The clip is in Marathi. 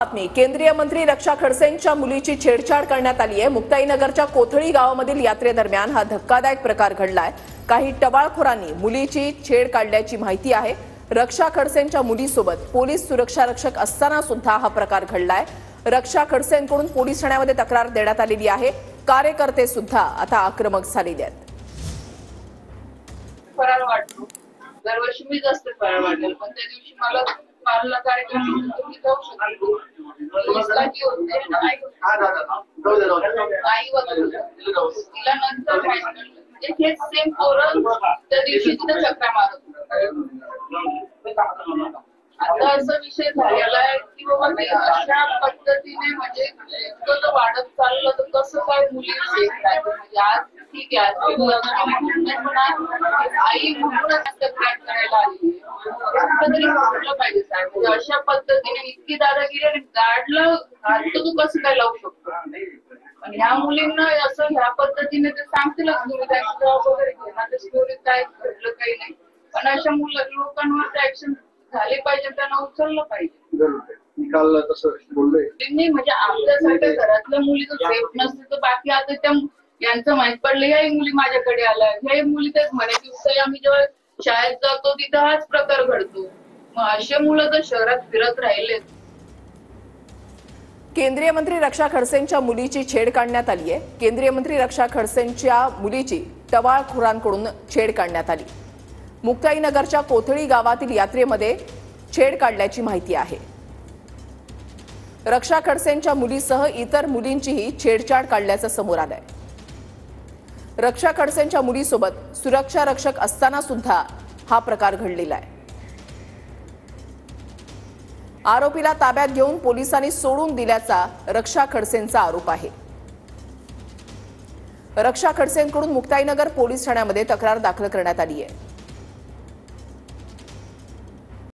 बातमी केंद्रीय मंत्री रक्षा खडसेंच्या मुलीची छेडछाड करण्यात आली आहे। मुक्ताईनगरच्या कोथळी गावामधील यात्रेदरम्यान हा धक्कादायक प्रकार घडलाय। काही टवाळखोरांनी मुलीची छेड काढल्याची माहिती आहे। रक्षा खडसेंच्या मुलीसोबत पोलीस सुरक्षा रक्षक असताना सुद्धा हा प्रकार घडलाय। रक्षा खडसेंकडून पोलीस ठाण्यामध्ये तक्रार देण्यात आलेली आहे। कार्यकर्ते सुद्धा आता आक्रमक झालेले आहेत। फराळ वाटतो दरवर्षी मी जास्त फराळ वाटेल, पण त्या दिवशी मला पार्ला कार्यक्रम मी जाऊ शकतो। तिला नंतर म्हणजे हेच सेम पोरं त्या दिवशी तिथे चक्रा मारत। आता असा विषय झालेला आहे की बाबा मी अशा पद्धतीने म्हणजे इतकं वाढत चाललं तर कसं काय मुली सेफ राहते। म्हणजे आज ठीक आहे, आई म्हणूनच तक्रार करायला आली तरी म्हटलं पाहिजे साहेब, म्हणजे अशा पद्धतीने इतकी दादागिरी गाडलं घालतो तू कसं काय लावू शकतो। पण ह्या मुलींना असं ह्या पद्धतीने ते सांगतीलच तुम्ही त्यांची जॉब वगैरे घेणार स्टोरी काय घडलं काही नाही, पण अशा लोकांवर ऍक्शन झाले पाहिजे, त्यांना उचललं पाहिजे। निकाल तसं बोलले म्हणजे आपल्यासारख्या घरातल्या मुली तर सेफ नसते तर बाकी आता त्या यांचं माहित पडलं ह्याही मुली माझ्याकडे आल्या, ह्याही मुली तेच म्हणे की आम्ही जेव्हा शाळेत जातो तिथं हाच प्रकार घडतो। मग असे मुलं तर शहरात फिरत राहिले। केंद्रीय मंत्री रक्षा खडसेंच्या मुलीची छेड काढण्यात आली आहे। केंद्रीय मंत्री रक्षा खडसेंच्या मुलीची टवाळखोरांकडून छेड काढण्यात आली। मुक्ताईनगरच्या कोथळी गावातील यात्रेमध्ये छेड काढल्याची माहिती आहे। रक्षा खडसेंच्या मुलीसह इतर मुलींचीही छेडछाड काढल्याचं समोर आलंय। रक्षा खडसेंच्या मुलीसोबत सुरक्षा रक्षक असताना सुद्धा हा प्रकार घडलेला आहे। आरोपीला ताब्यात घेऊन पोलिसांनी सोडून दिल्याचा रक्षा खडसेंचा आरोप आहे। रक्षा खडसेंकडून मुक्ताईनगर पोलीस ठाण्यामध्ये तक्रार दाखल करण्यात आली आहे।